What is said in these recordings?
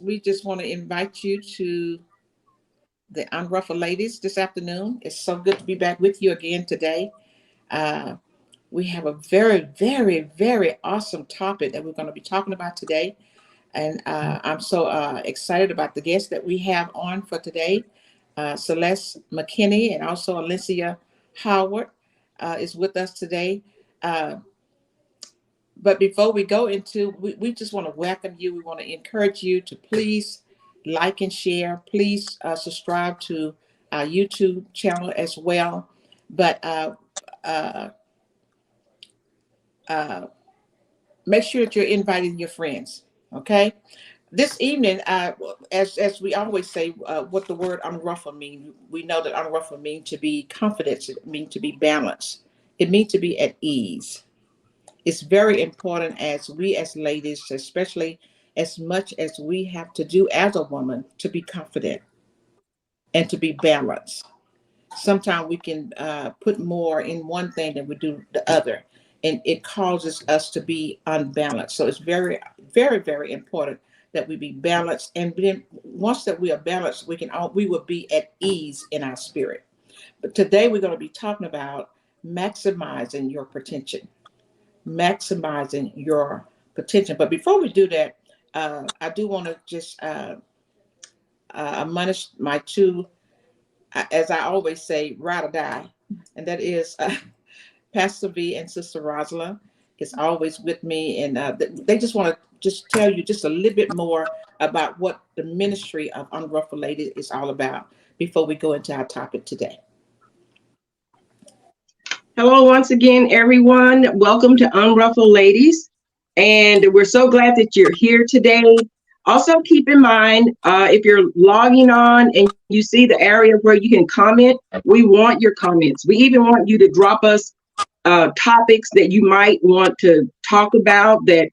we just want to invite you to the Unruffled Ladies this afternoon. It's so good to be back with you again today. Uh, we have a very, very, very awesome topic that we're going to be talking about today. And I'm so excited about the guests that we have on for today. Celeste McKinney and also Alicia Howard is with us today. Uh, but before we go into, we just want to welcome you. We want to encourage you to please like and share. Please subscribe to our YouTube channel as well. But uh, uh, make sure that you're inviting your friends. Okay. This evening, as we always say, what the word unruffled means, we know that unruffled means to be confident, it means to be balanced, it means to be at ease. It's very important as we as ladies, especially as much as we have to do as a woman, to be confident and to be balanced. Sometimes we can put more in one thing than we do the other, and it causes us to be unbalanced. So it's very, very, very important that we be balanced, and then once that we are balanced, we will be at ease in our spirit. But today we're going to be talking about maximizing your potential, maximizing your potential. But before we do that, I do want to just admonish my two, as I always say, ride or die, and that is Pastor V and Sister Rosalind is always with me, and they just want to just tell you just a little bit more about what the ministry of Unruffled Lady is all about before we go into our topic today. Hello, once again, everyone. Welcome to Unruffled Ladies. And we're so glad that you're here today. Also, keep in mind, if you're logging on and you see the area where you can comment, we want your comments. We even want you to drop us topics that you might want to talk about that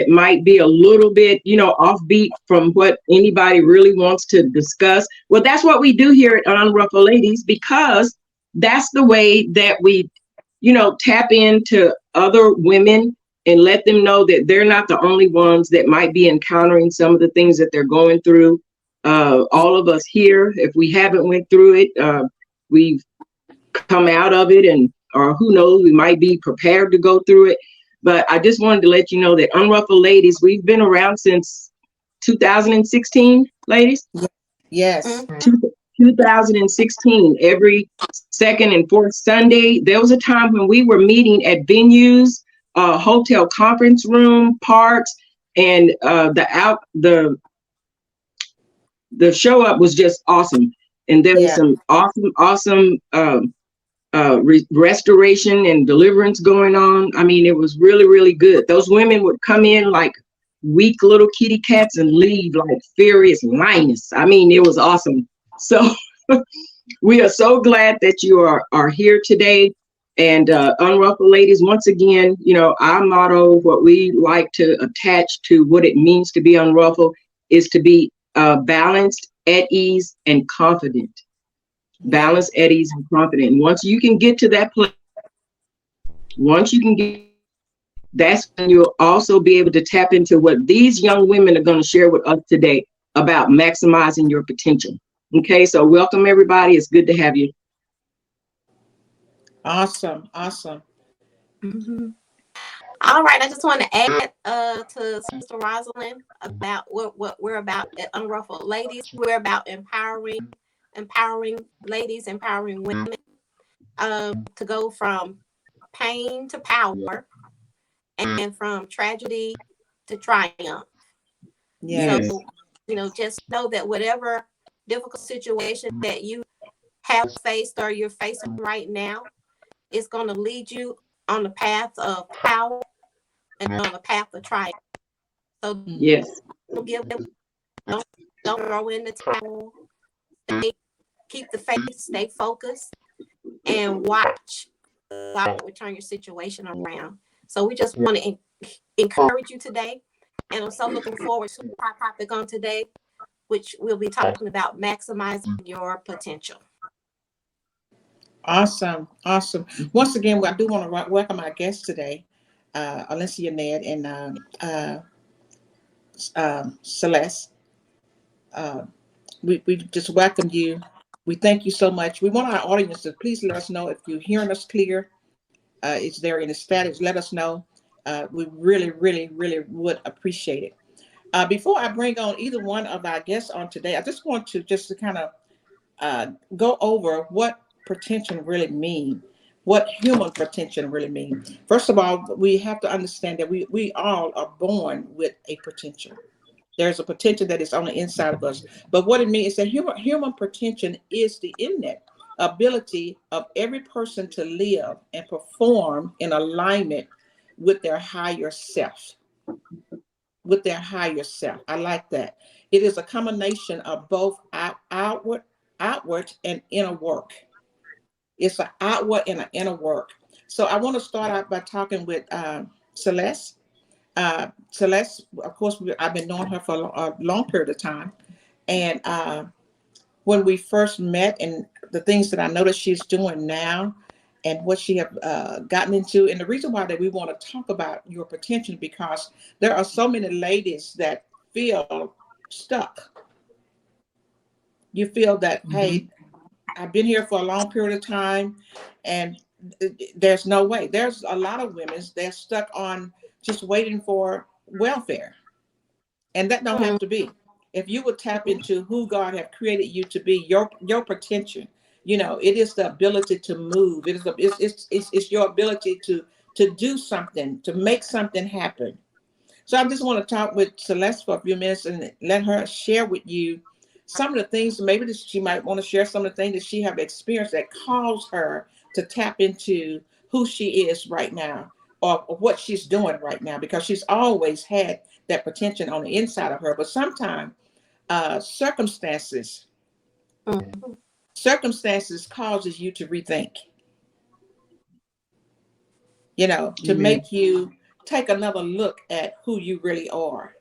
might be a little bit, offbeat from what anybody really wants to discuss. Well, that's what we do here at Unruffled Ladies, because that's the way that we, tap into other women and let them know that they're not the only ones that might be encountering some of the things that they're going through. All of us here, if we haven't went through it, we've come out of it, and or who knows, we might be prepared to go through it. But I just wanted to let you know that Unruffled Ladies, we've been around since 2016, ladies. Yes. 2016, every second and fourth Sunday. There was a time when we were meeting at venues, hotel conference room, parks, and the show up was just awesome. And there was some awesome restoration and deliverance going on. I mean, it was really, really good. Those women would come in like weak little kitty cats and leave like furious lioness. I mean, it was awesome. So we are so glad that you are here today. And Unruffled Ladies, once again, our motto, what we like to attach to what it means to be unruffled, is to be balanced, at ease, and confident. Balanced, at ease, and confident. Once you can get to that place, that's when you'll also be able to tap into what these young women are going to share with us today about maximizing your potential. Okay, so welcome everybody. It's good to have you. Awesome. Mm-hmm. All right, I just want to add to Sister Rosalind about what we're about at Unruffled Ladies. We're about empowering ladies, empowering women to go from pain to power and from tragedy to triumph. Yes. So, just know that whatever difficult situation that you have faced or you're facing right now is going to lead you on the path of power and on the path of triumph. So yes, don't give them, don't throw in the towel. Keep the faith, stay focused, and watch God will turn your situation around. So we just want to encourage you today, and I'm so looking forward to our topic on today, which we'll be talking about maximizing your potential. Awesome. Once again, I do want to welcome our guests today, Alicia Ned and Celeste. Uh, we just welcome you. We thank you so much. We want our audience to please let us know if you're hearing us clear. Is there any static? Let us know. We really, really, really would appreciate it. Before I bring on either one of our guests on today, I just want to kind of go over what pretension really mean, what human pretension really mean. First of all, we have to understand that we all are born with a potential. There's a potential that is on the inside of us. But what it means is that human potential is the innate ability of every person to live and perform in alignment with their higher self. With their higher self. I like that. It is a combination of both outward and inner work. It's an outward and an inner work. So I want to start out by talking with Celeste. Celeste, of course, I've been knowing her for a long period of time. And when we first met and the things that I noticed she's doing now and what she have gotten into. And the reason why that we want to talk about your potential because there are so many ladies that feel stuck. You feel that, Mhm. hey, I've been here for a long period of time and there's no way. There's a lot of women they're stuck on just waiting for welfare. And that don't have to be. If you would tap into who God have created you to be, your potential, it is the ability to move. It is it's your ability to do something, to make something happen. So I just want to talk with Celeste for a few minutes and let her share with you some of the things maybe that she might want to share some of the things that she have experienced that caused her to tap into who she is right now or what she's doing right now because she's always had that potential on the inside of her. But sometimes circumstances circumstances causes you to rethink, to Amen. make you take another look at who you really are.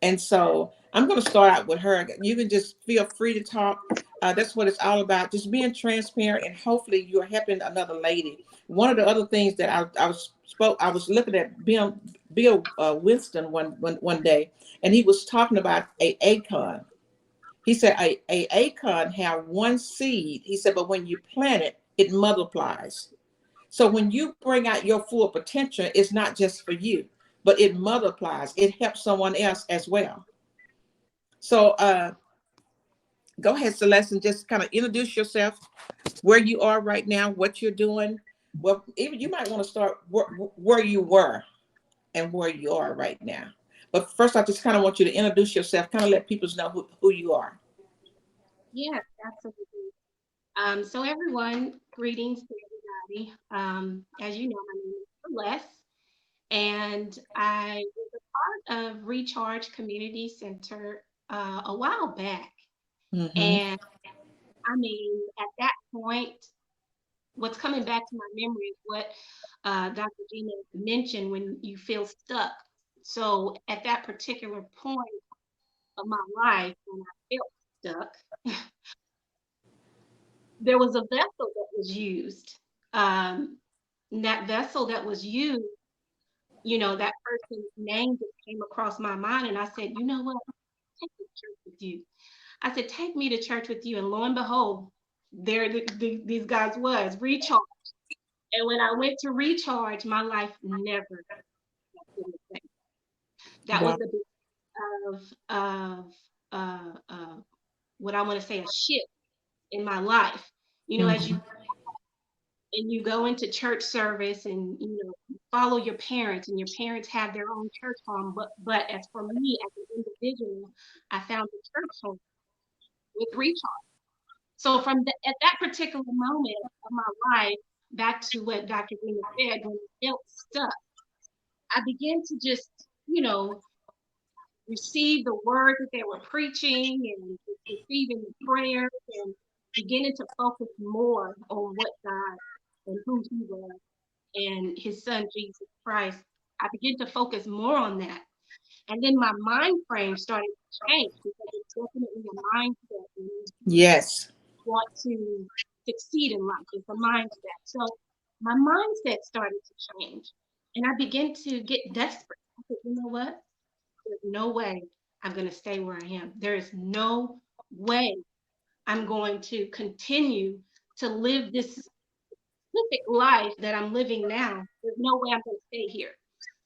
And so I'm going to start out with her. You can just feel free to talk. That's what it's all about, just being transparent, and hopefully you're helping another lady. One of the other things that I was looking at Bill Winston one day, and he was talking about a acorn. He said a acorn have one seed. He said, but when you plant it, it multiplies. So when you bring out your full potential, it's not just for you, but it multiplies. It helps someone else as well. So go ahead, Celeste, and just kind of introduce yourself, where you are right now, what you're doing. Well, even you might want to start where you were and where you are right now. But first, I just kind of want you to introduce yourself, kind of let people know who you are. Yes, absolutely. So everyone, greetings to everybody. As you know, my name is Celeste, and I was a part of Recharge Community Center a while back. Mm-hmm. And I mean, at that point, what's coming back to my memory is what Dr. Gina mentioned when you feel stuck. So at that particular point of my life, when I felt stuck, there was a vessel that was used. Um, and that vessel that was used, that person's name just came across my mind, and I said, you know what? Take me to church with you. I said, take me to church with you, and lo and behold, there these guys was recharge. And when I went to recharge, my life never been the same. That was Wow. the beginning of what I want to say a shift in my life. As Mm-hmm. you go into church service and you follow your parents, and your parents have their own church home, but as for me as an individual, I found a church home with recharge. So at that particular moment of my life, back to what Dr. Green said, when I felt stuck, I began to just you know receive the word that they were preaching, and receiving the prayers, and beginning to focus more on what God and who He was and His Son Jesus Christ. I began to focus more on that. And then my mind frame started to change, because it's definitely a mindset when you Yes. want to succeed in life. It's a mindset. So my mindset started to change, and I began to get desperate. I said, you know what? There's no way I'm going to stay where I am. There is no way I'm going to continue to live this specific life that I'm living now. There's no way I'm going to stay here.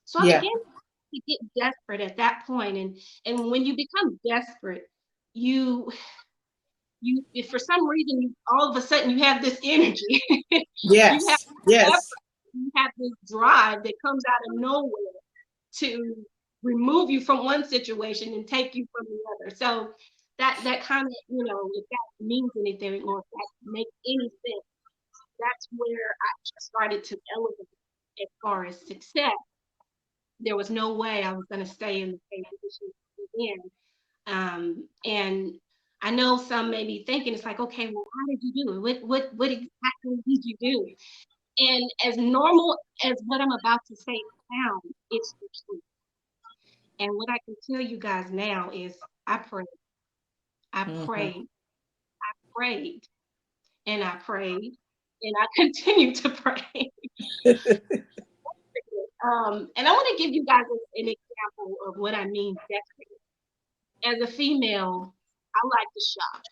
So I Yeah. began to get desperate at that point. And when you become desperate, you if for some reason all of a sudden you have this energy, you have Yes. Yes. effort, you have this drive that comes out of nowhere to remove you from one situation and take you from the other. So that kind of, if that means anything or if that makes any sense, that's where I started to elevate as far as success. There was no way I was going to stay in the same position again. And I know some may be thinking, it's like, okay, well, how did you do it? What exactly did you do? And as normal as what I'm about to say sounds, it's the truth. And what I can tell you guys now is I prayed, I Hmm. prayed, prayed, and I prayed, and I continue to pray. And I want to give you guys an example of what I mean desperate. As a female, I like to shop.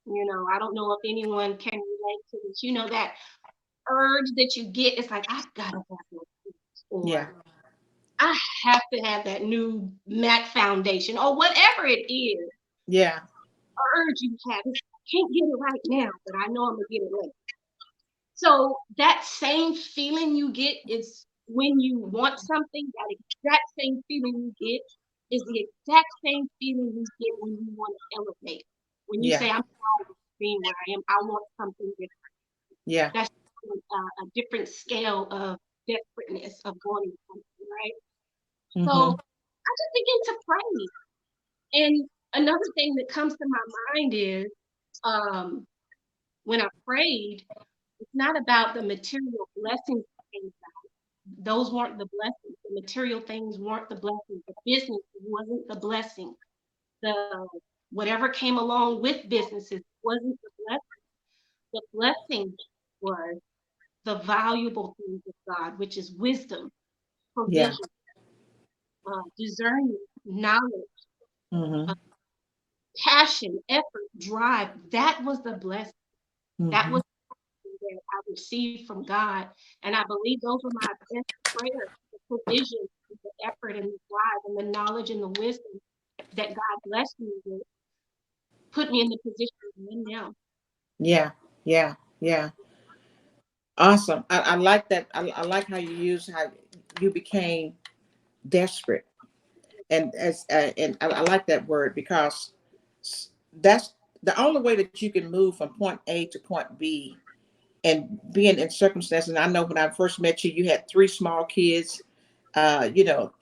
I don't know if anyone can relate to this. That urge that you get, it's like, I gotta have this, Yeah. or I have to have that new MAC foundation, or whatever it is, Yeah. urge you have. I can't get it right now, but I know I'm gonna get it later. So that same feeling you get is when you want something, that exact same feeling you get is the exact same feeling you get when you want to elevate. When you Yeah. say, I'm tired of being where I am, I want something different. Yeah. That's a different scale of desperateness of wanting something, right? So Hmm. I just begin to pray. And another thing that comes to my mind is um, when I prayed, it's not about the material blessings. Those weren't the blessings. The material things weren't the blessings. The business wasn't the blessing. The whatever came along with businesses wasn't the blessing. The blessing was the valuable things of God, which is wisdom, Yeah. provision, discernment, knowledge, uh, Hmm. passion, effort, drive. That was the blessing. That Hmm. was that I received from God. And I believe those were my best prayers, the provision, the effort and the drive and the knowledge and the wisdom that God blessed me with, put me in the position I'm in now. Yeah. Yeah. Yeah. Awesome. I like that. I like how you use how you became desperate, and I like that word because that's the only way that you can move from point A to point B, and being in circumstances. And I know when I first met you, you had three small kids. You know,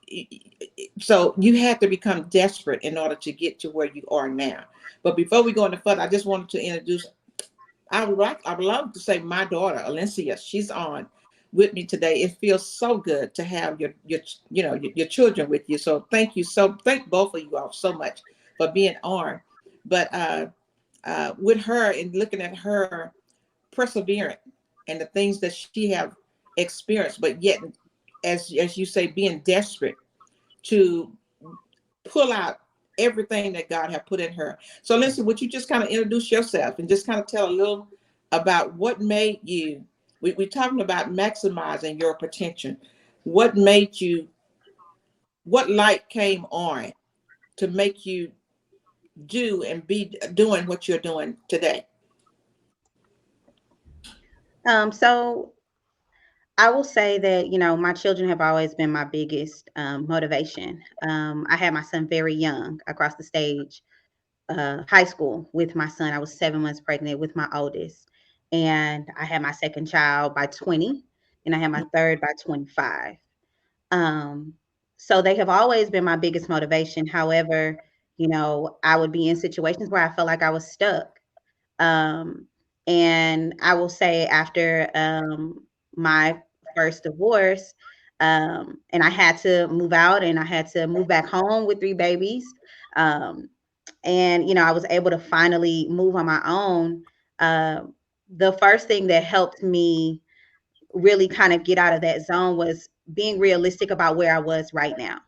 so you had to become desperate in order to get to where you are now. But before we go any further, I just wanted to introduce. I would love to say my daughter, Alencia. She's on with me today. It feels so good to have your children with you. So thank both of you all so much for being on. But with her and looking at her perseverance and the things that she have experienced, but yet, as you say, being desperate to pull out everything that God had put in her. So, listen, would you just kind of introduce yourself and just kind of tell a little about what made you? We're talking about maximizing your potential. What made you? What light came on to make you do and be doing what you're doing today? So I will say that, my children have always been my biggest motivation. I had my son very young across the stage, high school with my son. I was 7 months pregnant with my oldest. And I had my second child by 20, and I had my third by 25. Um, so they have always been my biggest motivation. However, I would be in situations where I felt like I was stuck. Um, and I will say after my first divorce, and I had to move out and I had to move back home with three babies. Um, and, I was able to finally move on my own. Uh, the first thing that helped me really kind of get out of that zone was being realistic about where I was right now.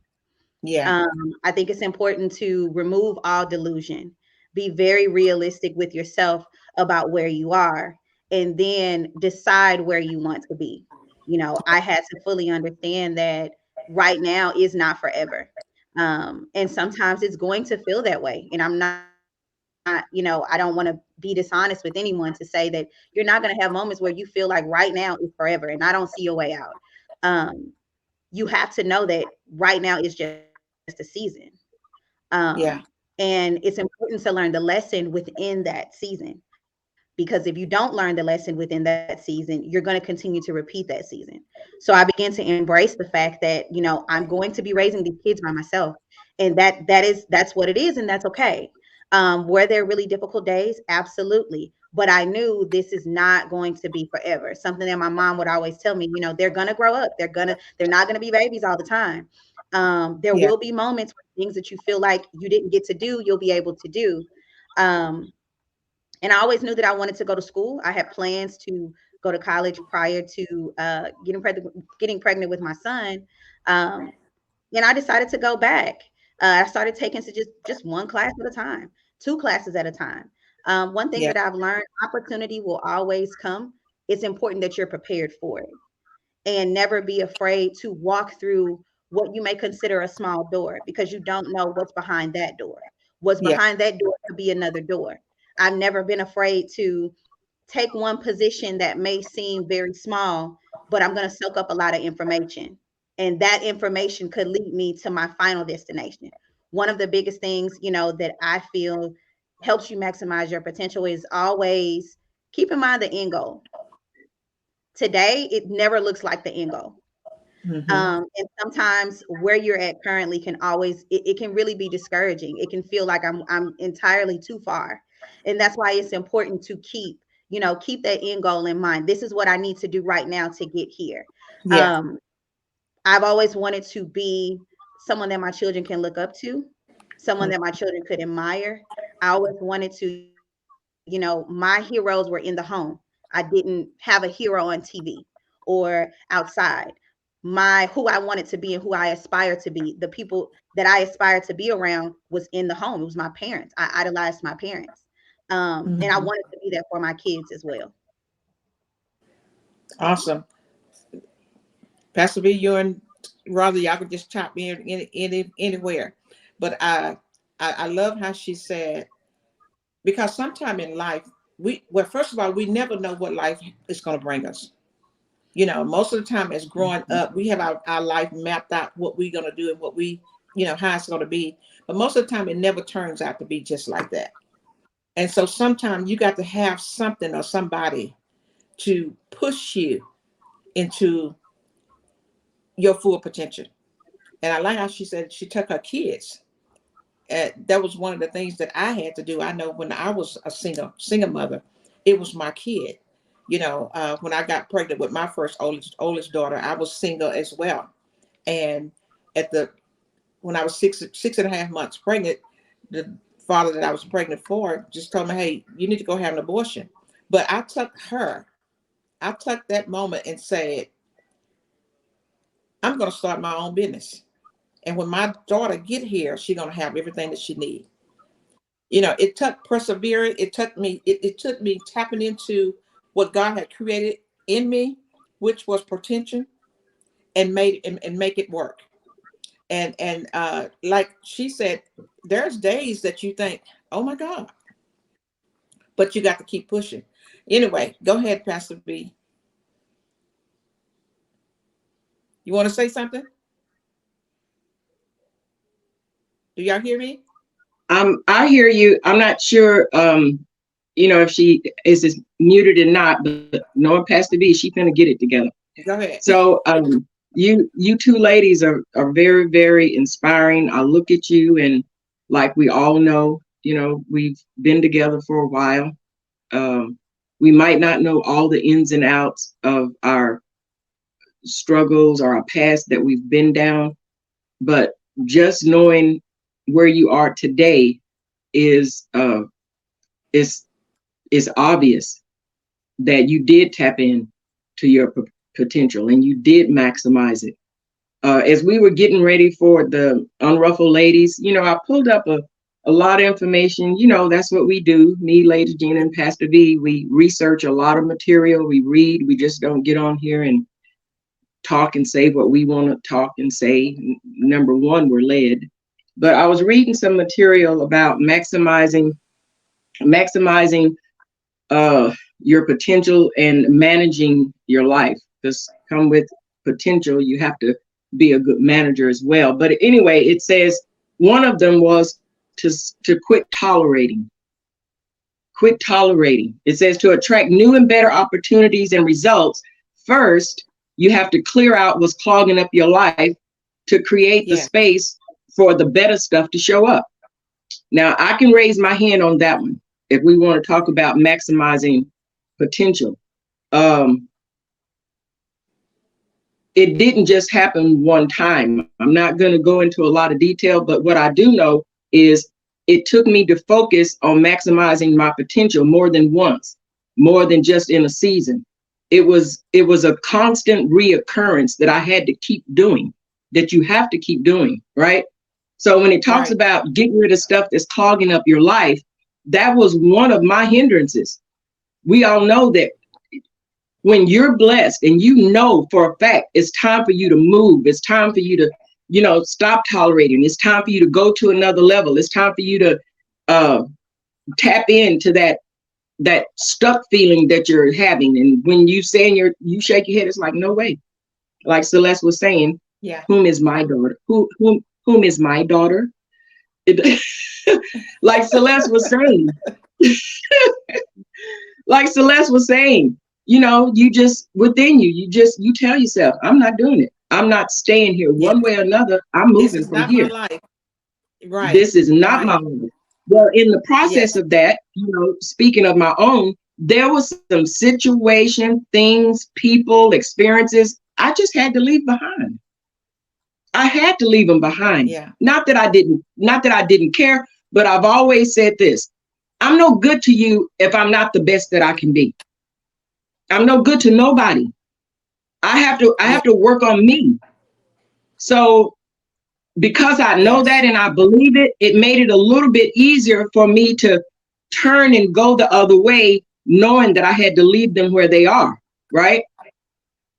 Yeah. I think it's important to remove all delusion, be very realistic with yourself about where you are, and then decide where you want to be. I had to fully understand that right now is not forever. And sometimes it's going to feel that way. And I don't want to be dishonest with anyone to say that you're not going to have moments where you feel like right now is forever and I don't see your way out. Um, you have to know that right now is just a season. Yeah. And it's important to learn the lesson within that season, because if you don't learn the lesson within that season, you're going to continue to repeat that season. So I began to embrace the fact that, I'm going to be raising these kids by myself, and that's what it is, and that's okay. Were there really difficult days? Absolutely. But I knew this is not going to be forever. Something that my mom would always tell me, they're gonna grow up. They're not gonna be babies all the time. There Yeah. will be moments where things that you feel like you didn't get to do, you'll be able to do. Um, and I always knew that I wanted to go to school. I had plans to go to college prior to getting pregnant with my son. Um, and I decided to go back. I started taking to just one class at a time, two classes at a time. One thing Yeah. that I've learned: opportunity will always come. It's important that you're prepared for it, and never be afraid to walk through what you may consider a small door, because you don't know what's behind that door. What's Yeah. behind that door could be another door. I've never been afraid to take one position that may seem very small, but I'm going to soak up a lot of information. And that information could lead me to my final destination. One of the biggest things, that I feel helps you maximize your potential is always keep in mind the end goal. Today, it never looks like the end goal. Mm-hmm. And sometimes where you're at currently can it can really be discouraging. It can feel like I'm entirely too far. And that's why it's important to keep that end goal in mind. This is what I need to do right now to get here. Yeah. Um, I've always wanted to be someone that my children can look up to, someone that my children could admire. I always wanted to, my heroes were in the home. I didn't have a hero on TV or outside. Who I wanted to be and who I aspired to be, the people that I aspired to be around was in the home. It was my parents. I idolized my parents. And I Mm-hmm. wanted to be that for my kids as well. Awesome. Pastor B, you and Rhonda, y'all could just chop in anywhere. But I love how she said, because sometime in life, well, first of all, we never know what life is going to bring us. Most of the time as growing up, we have our life mapped out, what we're going to do and what how it's going to be. But most of the time, it never turns out to be just like that. And so sometimes you got to have something or somebody to push you into your full potential. And I like how she said she took her kids. That was one of the things that I had to do. I know when I was a single mother, it was my kid. When I got pregnant with my first oldest daughter, I was single as well. And at the when I was 6.5 months pregnant, the father that I was pregnant for just told me, "Hey, you need to go have an abortion." But I took that moment and said, "I'm going to start my own business. And when my daughter get here, she's going to have everything that she needs." It took perseverance. It took me tapping into what God had created in me, which was potential, and make it work. And like she said, there's days that you think, "Oh my God," but you got to keep pushing. Anyway, go ahead, Pastor B. You want to say something? Do y'all hear me? I hear you. I'm not sure, if she is muted or not, but knowing Pastor B, she finna get it together. Go ahead. So, you two ladies are very, very inspiring. I look at you, and like we all know, we've been together for a while. We might not know all the ins and outs of our struggles or our past that we've been down, but just knowing where you are today is is is obvious that you did tap in to your potential and you did maximize it. as we were getting ready for the Unruffled Ladies, I pulled up a lot of information. That's what we do. Me, Lady Gina, and Pastor V, we research a lot of material. We read. We just don't get on here and talk and say what we want to talk and say. Number one, we're led. But I was reading some material about maximizing your potential and managing your life. Because come with potential, you have to be a good manager as well. But anyway, it says one of them was to quit tolerating. Quit tolerating. It says to attract new and better opportunities and results, first, you have to clear out what's clogging up your life to create the space for the better stuff to show up. Now, I can raise my hand on that one if we want to talk about maximizing potential. It didn't just happen one time. I'm not going to go into a lot of detail, but what I do know is it took me to focus on maximizing my potential more than once, more than just in a season. It was a constant reoccurrence that I had to keep doing, that you have to keep doing, right? So when it talks about getting rid of stuff that's clogging up your life, that was one of my hindrances. We all know that when you're blessed and for a fact it's time for you to move, it's time for you to, stop tolerating, it's time for you to go to another level, it's time for you to tap into that stuck feeling that you're having. And when you you shake your head, it's like, no way. Like Celeste was saying, whom is my daughter? Whom is my daughter? Like Celeste was saying, you just within you tell yourself, I'm not doing it. I'm not staying here one way or another. I'm moving from here. This is not my life. Right. This is not my life. Well, in the process of that, speaking of my own, there was some situation, things, people, experiences I just had to leave behind. I had to leave them behind. Yeah. Not that I didn't care, but I've always said this. I'm no good to you if I'm not the best that I can be. I'm no good to nobody. I have to work on me. So because I know that and I believe it, it made it a little bit easier for me to turn and go the other way, knowing that I had to leave them where they are. Right.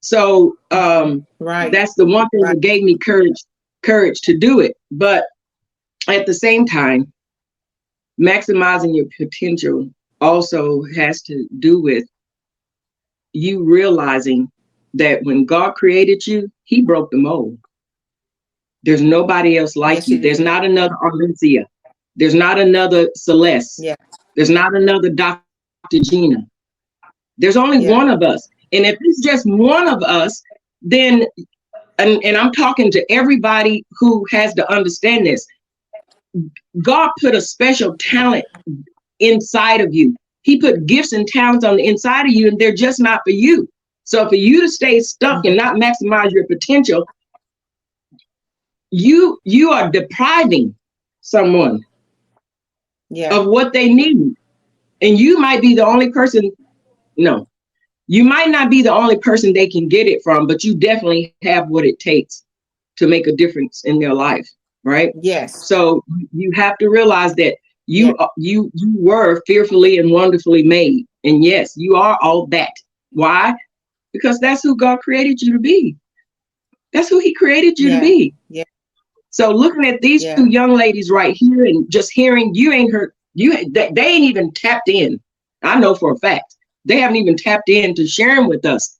So that's the one thing that gave me courage to do it. But at the same time, maximizing your potential also has to do with you realizing that when God created you, he broke the mold. There's nobody else like you. There's not another Arlencia. There's not another Celeste. Yeah. There's not another Dr. Gina. There's only one of us. And if it's just one of us, then, and I'm talking to everybody who has to understand this, God put a special talent inside of you. He put gifts and talents on the inside of you, and they're just not for you. So for you to stay stuck and not maximize your potential, you are depriving someone of what they need. And you might be the only person, you might not be the only person they can get it from, but you definitely have what it takes to make a difference in their life, right? Yes. So you have to realize that you were fearfully and wonderfully made. And yes, you are all that. Why? Because that's who God created you to be. That's who he created you to be. Yeah. So looking at these two young ladies right here and just hearing, they ain't even tapped in. I know for a fact, they haven't even tapped in to sharing with us,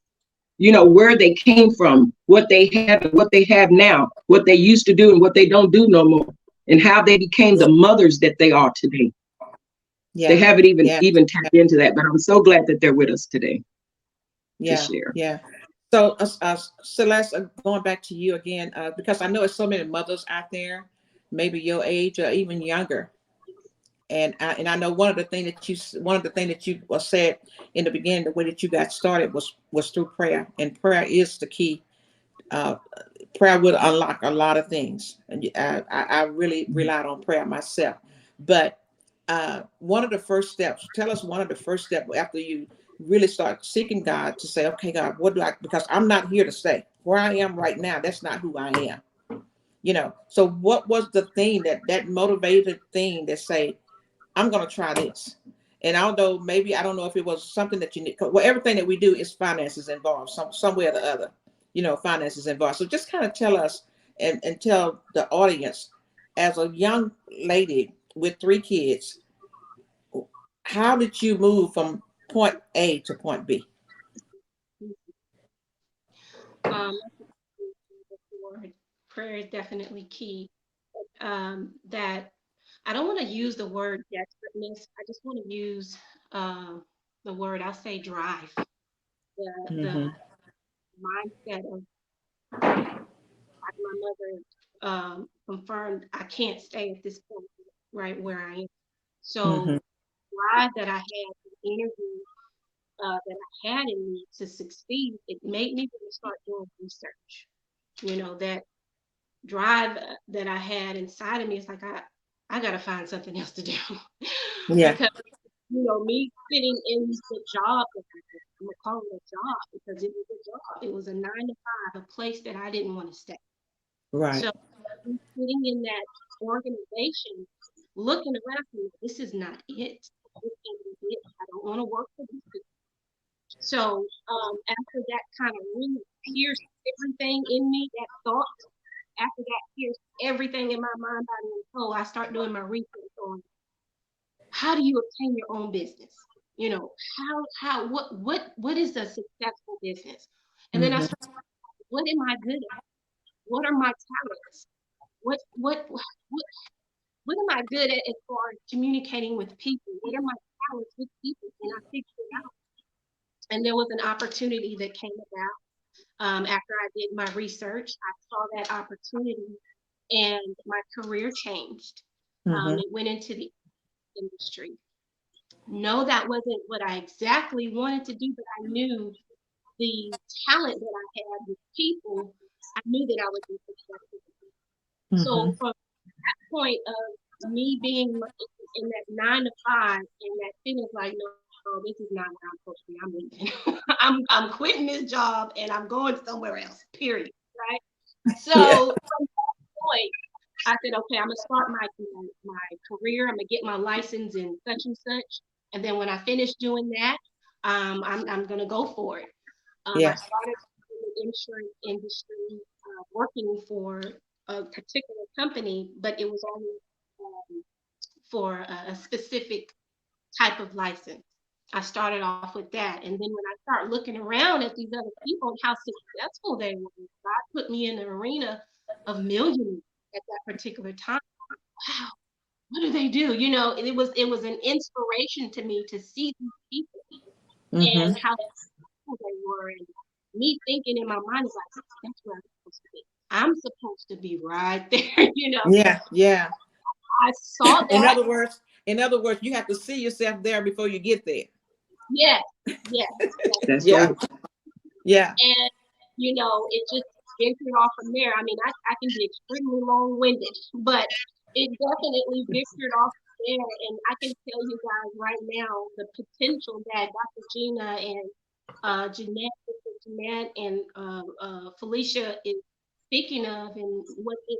where they came from, what they have and what they have now, what they used to do and what they don't do no more, and how they became the mothers that they are today. Yeah. They haven't even tapped into that, but I'm so glad that they're with us today to share. Yeah. So Celeste, going back to you again, because I know there's so many mothers out there, maybe your age or even younger. And I know one of the things that you said in the beginning, the way that you got started was through prayer, and prayer is the key. Prayer will unlock a lot of things, and I really relied on prayer myself. But one of the first steps. Tell us one of the first steps after you really start seeking God to say, okay, God, what do I, because I'm not here to stay. Where I am right now, that's not who I am. So what was the thing that motivated thing that say, I'm going to try this? And although maybe I don't know if it was something that you need, well, everything that we do is finances involved, some way or the other, finances involved. So just kind of tell us and tell the audience, as a young lady with 3 kids, how did you move from point A to point B? Before, prayer is definitely key. That I don't want to use the word desperateness. I just want to use the word, I'll say drive. The Mm-hmm. mindset of, like my mother confirmed, I can't stay at this point right where I am. Mm-hmm. So drive that I had, the energy that I had in me to succeed, it made me want to start doing research. That drive that I had inside of me is like, I gotta find something else to do. Yeah. Because me sitting in the job that I did, I'm gonna call it a job because it was a job. It was a 9 to 5, a place that I didn't want to stay. Right. So me sitting in that organization, looking around, me, this is not it. This ain't it. I don't want to work for these people. So after that kind of really pierced everything in me, that thought, after that pierced everything in my mind, body, and soul, I start doing my research on how do you obtain your own business? What is a successful business? And then I Mm-hmm. start, what am I good at? What are my talents? What am I good at as far as communicating with people? What are my talents with people? And I figured it out. And there was an opportunity that came about after I did my research. I saw that opportunity, and my career changed. Mm-hmm. It went into the industry. No, that wasn't what I exactly wanted to do, but I knew the talent that I had with people. I knew that I would be successful. Mm-hmm. So from point of me being in that 9 to 5 and that feeling like, no, this is not where I'm supposed to be. I'm leaving. I'm quitting this job and I'm going somewhere else. Period. Right. Yeah. So from that point, I said, okay, I'm gonna start my career. I'm gonna get my license in such and such, and then when I finish doing that, I'm gonna go for it. I Yeah. started in the insurance industry, working for a particular company, but it was only for a specific type of license. I started off with that. And then when I start looking around at these other people and how successful they were, God put me in the arena of millionaires at that particular time. Wow, what do they do? It was an inspiration to me to see these people Mm-hmm. and how successful they were. And me thinking in my mind is like, that's where I'm supposed to be. I'm supposed to be right there. Yeah. Yeah. I saw In that. other words, you have to see yourself there before you get there. Yes, yes, yes. That's Yeah. right. Yeah. And it just ventured off from there. I mean, I can be extremely long-winded, but it definitely ventured off there. And I can tell you guys right now the potential that Dr. Gina and Jeanette, Sister Jeanette, and Felicia is speaking of, and what this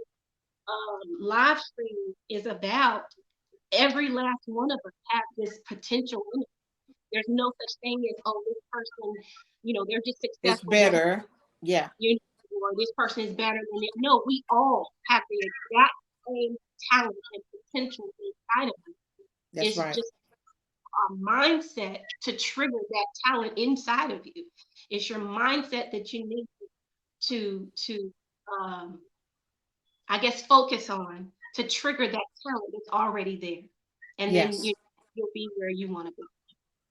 live stream is about. Every last one of us have this potential in it. There's no such thing as, oh, this person, they're just It's successful because better. Yeah. or this person is better than it. No, we all have the exact same talent and potential inside of us. That's It's right. just our mindset to trigger that talent inside of you. It's your mindset that you need to um, I guess focus on to trigger that talent that's already there, and then Yes. you'll be where you want to be.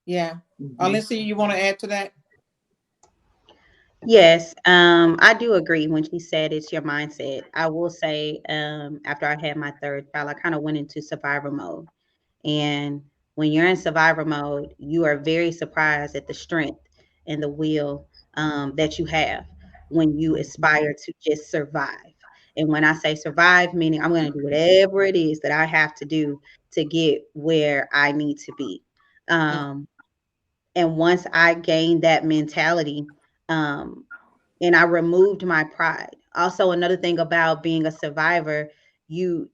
Yeah. Mhm. Alyssa, you want to add to that? Yes, I do agree when she said it's your mindset. I will say, after I had my third child, I kind of went into survivor mode. And when you're in survivor mode, you are very surprised at the strength and the will that you have when you aspire to just survive. And when I say survive, meaning I'm going to do whatever it is that I have to do to get where I need to be. Mm. Um, And once I gained that mentality, um, and I removed my pride. Also, another thing about being a survivor, you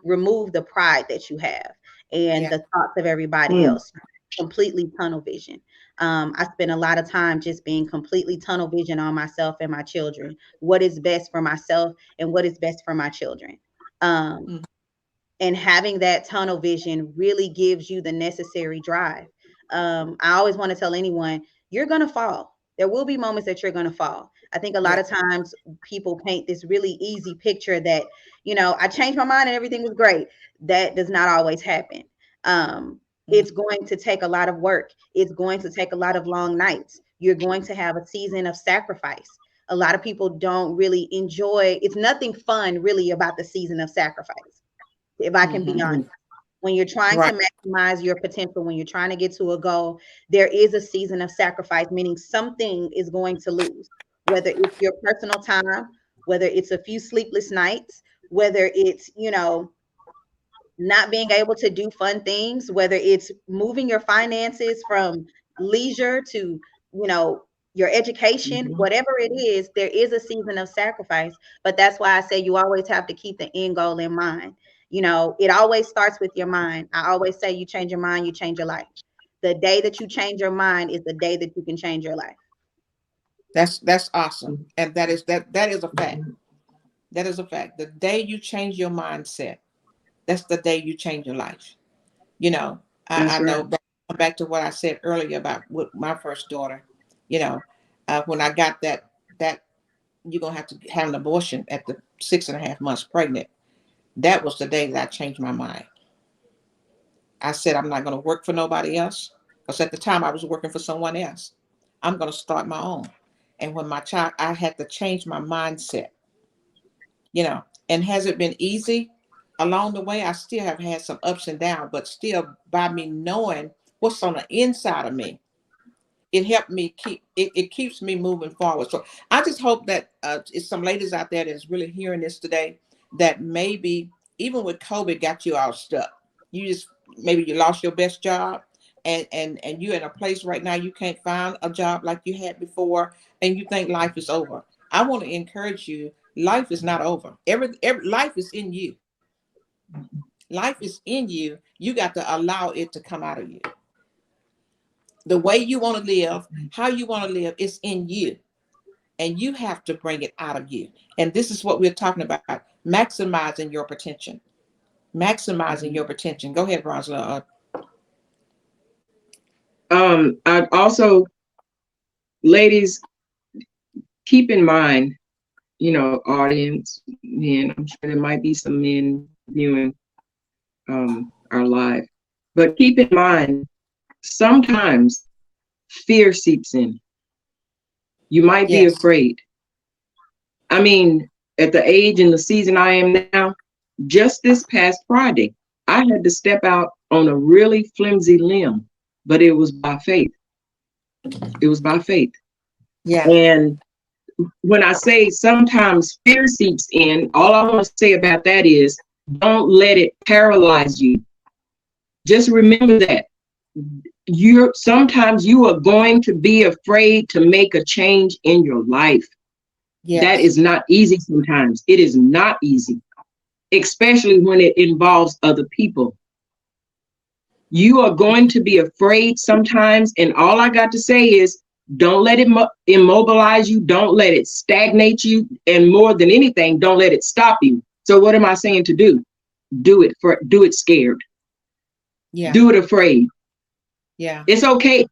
remove the pride that you have and Yeah. the thoughts of everybody Mm, else. Completely tunnel vision. I spend a lot of time just being completely tunnel vision on myself and my children. What is best for myself and what is best for my children. Um, Mm, and having that tunnel vision really gives you the necessary drive. I always want to tell anyone, you're going to fall. There will be moments that you're going to fall. I think a lot yeah. of times people paint this really easy picture that, I changed my mind and everything was great. That does not always happen. Um, Mm, it's going to take a lot of work. It's going to take a lot of long nights. You're going to have a season of sacrifice. A lot of people don't really enjoy, it's nothing fun really about the season of sacrifice, if I can be mm-hmm. honest. mm, When you're trying to Right. maximize your potential, when you're trying to get to a goal, there is a season of sacrifice, meaning something is going to lose, whether it's your personal time, whether it's a few sleepless nights, whether it's, not being able to do fun things, whether it's moving your finances from leisure to, you know, your education, mhm. whatever it is, there is a season of sacrifice. But that's why I say you always have to keep the end goal in mind. It always starts with your mind. I always say you change your mind, you change your life. The day that you change your mind is the day that you can change your life. That's awesome. And that is a fact. Mhm. That is a fact. The day you change your mindset, that's the day you change your life. You know, I That's know right. back to what I said earlier about with my first daughter, you know, when I got that you're gonna have to have an abortion at the 6.5 months pregnant. That was the day that I changed my mind. I said I'm not gonna work for nobody else. Because at the time I was working for someone else. I'm gonna start my own. And when my child I had to change my mindset, you know, and has it been easy? Along the way, I still have had some ups and downs, but still by me knowing what's on the inside of me, it helped me it keeps me moving forward. So I just hope that it's some ladies out there that's really hearing this today, that maybe even with COVID got you all stuck. You just maybe you lost your best job, and you're in a place right now you can't find a job like you had before, and you think life is over. I want to encourage you, life is not over. Every life is in you. Life is in you. You got to allow it to come out of you. The way you want to live, how you want to live, is in you. And you have to bring it out of you. And this is what we're talking about, maximizing your potential. Maximizing your potential. Go ahead, Rosla. I'd also, ladies, keep in mind, audience, and I'm sure there might be some men viewing our live, but keep in mind, sometimes fear seeps in. You might be Yes. afraid. I mean, at the age and the season I am now, just this past Friday, I had to step out on a really flimsy limb, but it was by faith. It was by faith. Yeah. And when I say sometimes fear seeps in, all I want to say about that is don't let it paralyze you. Just remember that sometimes you are going to be afraid to make a change in your life. That Yes. is not easy sometimes. It is not easy, especially when it involves other people. You are going to be afraid sometimes, and all I got to say is don't let it immobilize you, don't let it stagnate you, and more than anything, don't let it stop you. So what am I saying to do? Do it scared. Yeah. Do it afraid. Yeah. It's okay.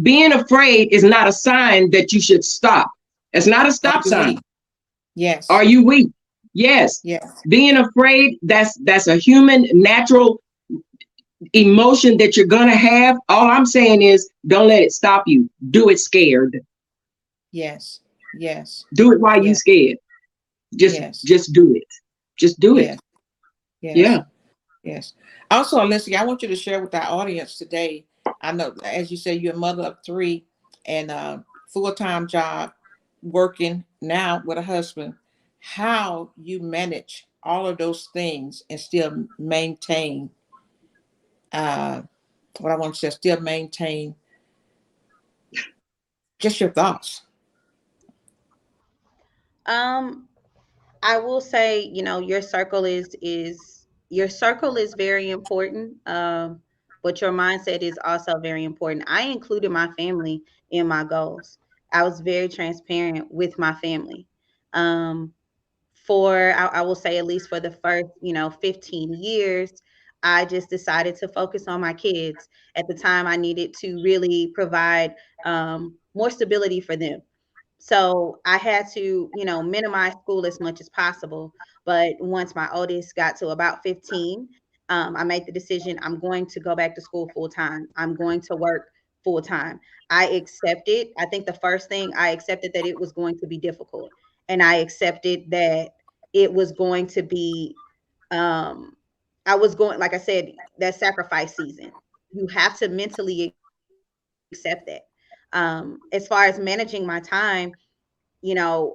Being afraid is not a sign that you should stop. It's not a Are stop you weak? sign. Yes. Are you weak? Yes. Yes. Being afraid, that's a human natural emotion that you're gonna have. All I'm saying is don't let it stop you. Do it scared. Yes. Yes. Do it while you Yes. scared. Just Yes. just do it. Just do it. Yes. Yes. Yeah. Yes. Also, Alyssa, I want you to share with our audience today. I know, as you say, you're a mother of three and a full-time job, working now with a husband. How you manage all of those things and still maintain uh, what I want to say, still maintain Just your thoughts. Um, I will say, your circle is very important. But your mindset is also very important. I included my family in my goals. I was very transparent with my family. Um, I will say at least for the first, 15 years, I just decided to focus on my kids. At the time, I needed to really provide more stability for them. So I had to, minimize school as much as possible. But once my oldest got to about 15, I made the decision I'm going to go back to school full time. I'm going to work full time. I accepted, I think the first thing I accepted that it was going to be difficult. And I accepted that it was going to be, um, like I said, that sacrifice season. You have to mentally accept that. As far as managing my time,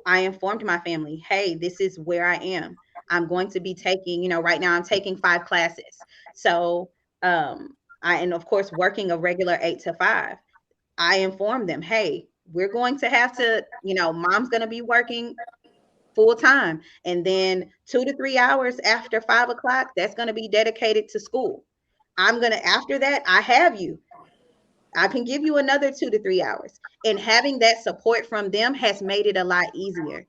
I informed my family, hey, this is where I am. I'm going to be taking, right now I'm taking 5 classes. So, and of course, working a regular 8 to 5, I informed them, hey, we're going to have to, mom's going to be working full time. And then 2 to 3 hours after 5 o'clock, that's going to be dedicated to school. After that, I have you. I can give you another 2 to 3 hours. And having that support from them has made it a lot easier.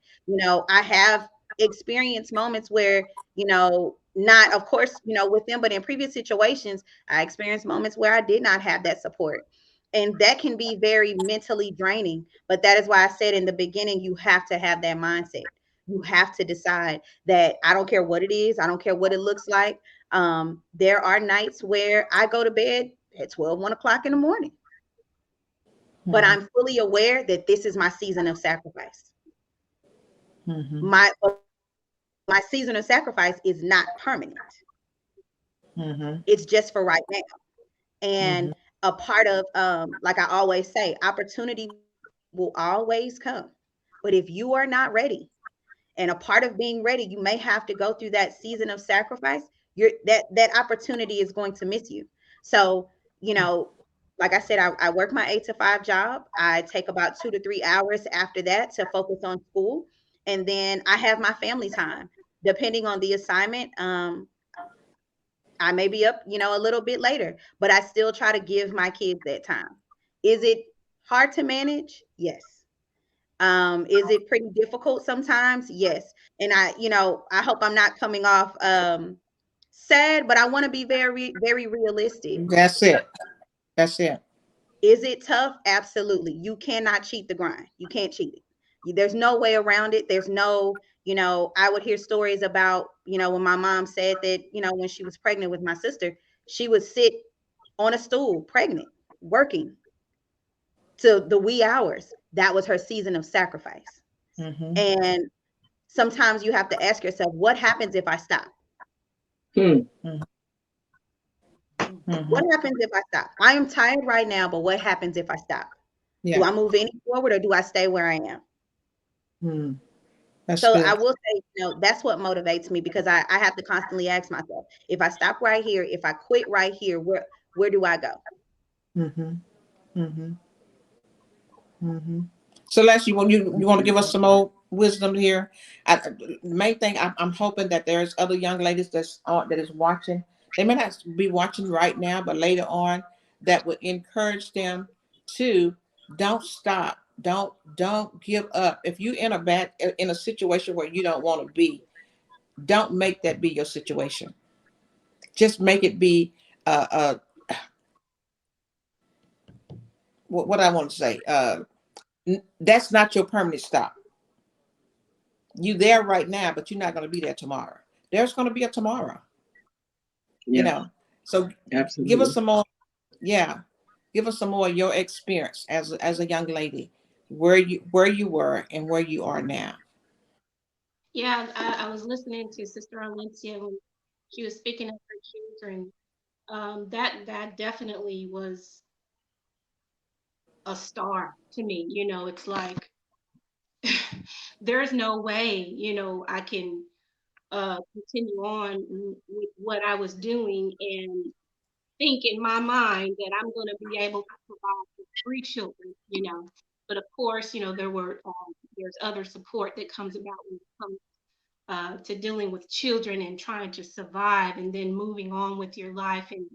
I have experienced moments where, not, of course, with them, but in previous situations, I experienced moments where I did not have that support. And that can be very mentally draining. But that is why I said in the beginning, you have to have that mindset. You have to decide that I don't care what it is, I don't care what it looks like. There are nights where I go to bed at 1 o'clock in the morning, but Mm-hmm. I'm fully aware that this is my season of sacrifice. Mm-hmm. My season of sacrifice is not permanent. Mm-hmm. It's just for right now. Mm-hmm. And a part of, like I always say, opportunity will always come. But if you are not ready, and a part of being ready, you may have to go through that season of sacrifice. That opportunity is going to miss you. So, you know, like I said, I work my 8 to 5 job. I take about 2 to 3 hours after that to focus on school. And then I have my family time. Depending on the assignment, I may be up, a little bit later, but I still try to give my kids that time. Is it hard to manage? Yes. Is it pretty difficult sometimes? Yes. And I hope I'm not coming off sad, but I want to be very, very realistic. That's it. That's it. Is it tough? Absolutely. You cannot cheat the grind. You can't cheat it. There's no way around it. There's no, I would hear stories about, when my mom said that, when she was pregnant with my sister, she would sit on a stool, pregnant, working to the wee hours. That was her season of sacrifice. Mm-hmm. And sometimes you have to ask yourself, what happens if I stop? Hmm. Mm-hmm. What happens if I stop? I am tired right now, but what happens if I stop? Do Yeah. I move any forward or do I stay where I am? Mm. That's So I good. will say, that's what motivates me because I have to constantly ask myself, if I stop right here, if I quit right here, where do I go? Mm-hmm. Mm-hmm. Mm-hmm. Celeste, you want to give us some more wisdom here? The main thing I'm hoping that there's other young ladies that is watching. They may not be watching right now, but later on, that would encourage them to don't stop, don't give up. If you're in a situation where you don't want to be, don't make that be your situation. Just make it be what I want to say. That's not your permanent stop. You there right now, but you're not going to be there tomorrow. There's going to be a tomorrow, you Yeah, know. So give us absolutely. some more. Yeah, give us some more of your experience as a young lady, where you were and where you are now. Yeah, I was listening to Sister Alicia when she was speaking of her children. That definitely was a star to me. It's like there's no way, I can continue on with what I was doing and think in my mind that I'm going to be able to provide for 3 children. But of course, there's other support that comes about when it comes to dealing with children and trying to survive and then moving on with your life and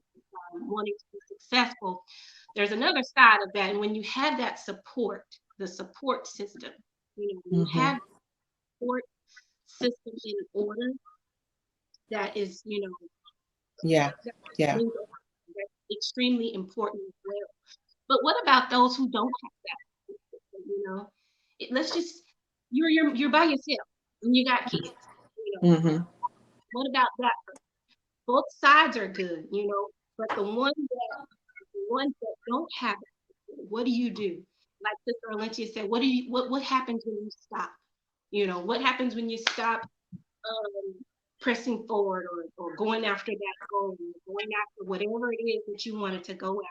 wanting to be successful. There's another side of that. And when you have that support, the support system, when you Mm-hmm. have support system in order, that is, Yeah. Yeah. that's extremely important as well. But what about those who don't have that system, let's just, you're by yourself and you got kids, Mm-hmm. what about that? Both sides are good, but the ones that don't have it, what do you do? Like Sister Valencia said, what happens when you stop? What happens when you stop pressing forward or going after that goal, going after whatever it is that you wanted to go after?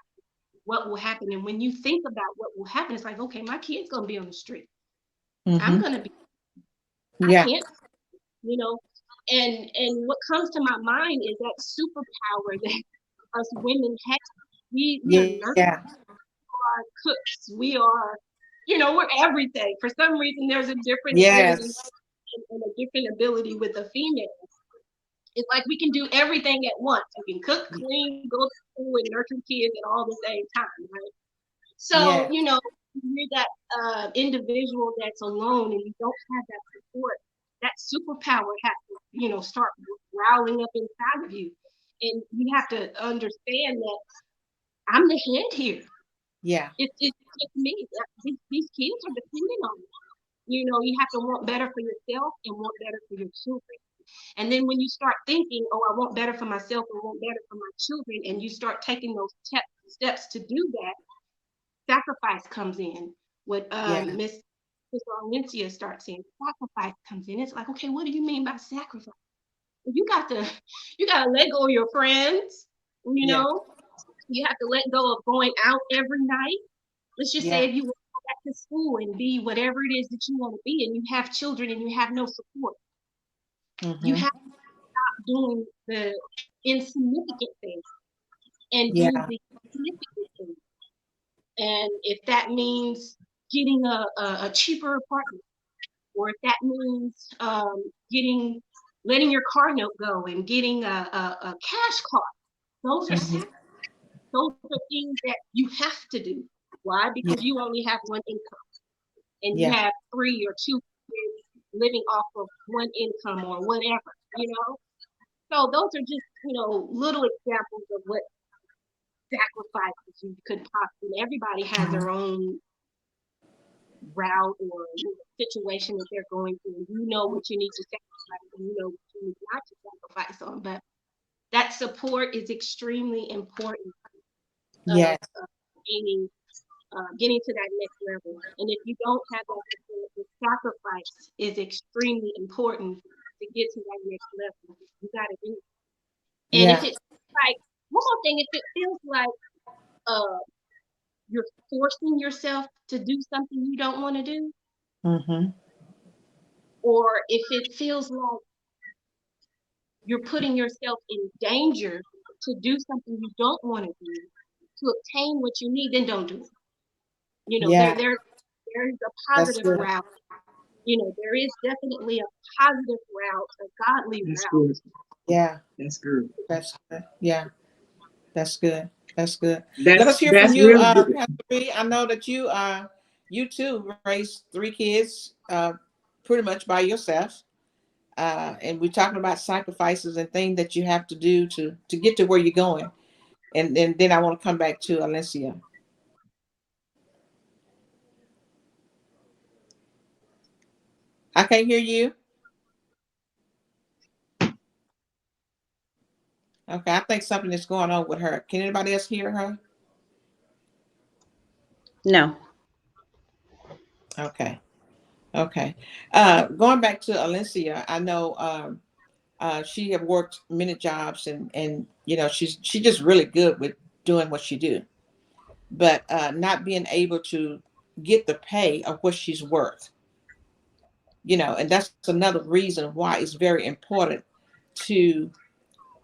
What will happen? And when you think about what will happen, it's like, okay, my kid's gonna be on the street. I'm Mm-hmm. gonna be, I Yeah. can't, you know. And what comes to my mind is that superpower that us women have. We are Yeah. nurses, cooks, we are, we're everything. For some reason, there's a different ability Yes. and a different ability with the female. It's like we can do everything at once. We can cook, clean, go to school, and nurture kids at all the same time, right? So, Yes. you're that individual that's alone and you don't have that support, that superpower has to, start growling up inside of you. And you have to understand that I'm the head here. Yeah. It's me. These kids are dependent on me. You have to want better for yourself and want better for your children. And then when you start thinking, oh, I want better for myself and want better for my children, and you start taking those steps to do that, sacrifice comes in. What Yeah. Miss Valencia starts saying, sacrifice comes in. It's like, okay, what do you mean by sacrifice? You got to you got to let go of your friends. You Yeah. know, you have to let go of going out every night. Let's just say Yeah. if you want to go back to school and be whatever it is that you want to be, and you have children and you have no support, you Mm-hmm. have doing the insignificant things and do Yeah. the significant things. And if that means getting a cheaper apartment, or if that means getting letting your car note go and getting a cash car, those are Mm-hmm. those are things that you have to do. Why? Yeah. Because you only have one income, and you Yeah. have three or two kids living off of one income or whatever. So those are just little examples of what sacrifices you could possibly. Everybody has Mhm. their own route or situation that they're going through. You know what you need to sacrifice, and you know what you need not to sacrifice on. But that support is extremely important of Yes. gaining, getting to that next level. And if you don't have that support, the sacrifice is extremely important to get to that next level. You got to do it. And if Yeah. it's like one more thing, if it feels like uh, you're forcing yourself to do something you don't want to do, Mm-hmm. or if it feels like you're putting yourself in danger to do something you don't want to do to obtain what you need, then don't do it. Yeah. There is a That's positive good. route. There is definitely a positive route, a godly That's route. good. Yeah. That's good. That's good. Yeah. That's good. That's good. Let us That's hear from that's you, really good. Pastor B. I know that you too raised three kids, pretty much by yourself. And we're talking about sacrifices and things that you have to do to get to where you're going. And then I want to come back to Alencia. I can't hear you. Okay, I think something is going on with her. Can anybody else hear her? No. Okay. Okay. Going back to Alencia, I know she have worked many jobs and she's just really good with doing what she do, but not being able to get the pay of what she's worth. And that's another reason why it's very important to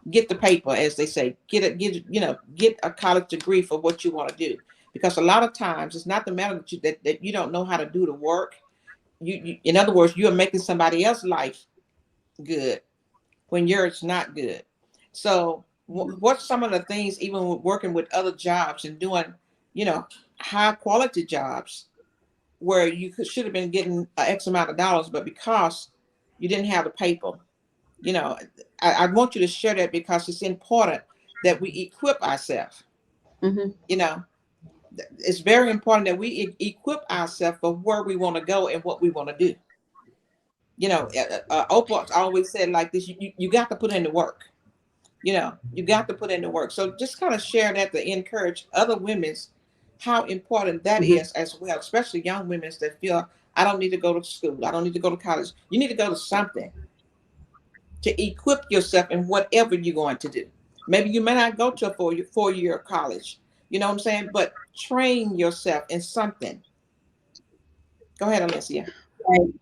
get the paper, as they say, get a college degree for what you want to do, because a lot of times it's not the matter that you don't know how to do the work. You in other words, you are making somebody else's life good when yours not good. So what's some of the things, even with working with other jobs and doing, you know, high quality jobs where you should have been getting X amount of dollars, but because you didn't have the paper, you know, I want you to share that because it's important that we equip ourselves. Hmm. You know, it's very important that we equip ourselves for where we want to go and what we want to do. You know, Oprah always said like this: you got to put in the work. You know, you got to put in the work. So just kind of share that to encourage other women's how important that Mhm. is as well, especially young women that feel I don't need to go to school, I don't need to go to college. You need to go to something to equip yourself in whatever you're going to do. Maybe you may not go to a 4 year college, you know what I'm saying? But train yourself in something. Go ahead, Alicia. Right.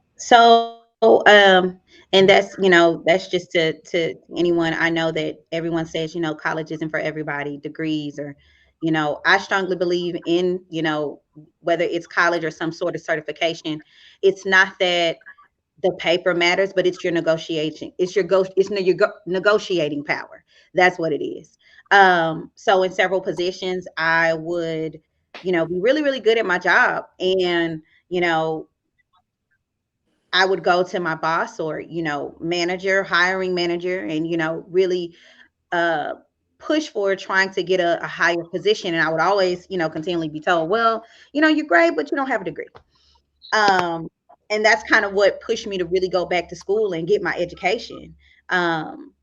And that's just to anyone. I know that everyone says, college isn't for everybody, degrees or, I strongly believe in, whether it's college or some sort of certification, it's not that the paper matters, but it's your negotiation. It's your negotiating power. That's what it is. So in several positions, I would, be really, really good at my job. And, you know, I would go to my boss or, manager, hiring manager, and, really uh, push for trying to get a higher position. And I would always, continually be told, well, you're great, but you don't have a degree. Um, and that's kind of what pushed me to really go back to school and get my education. Um,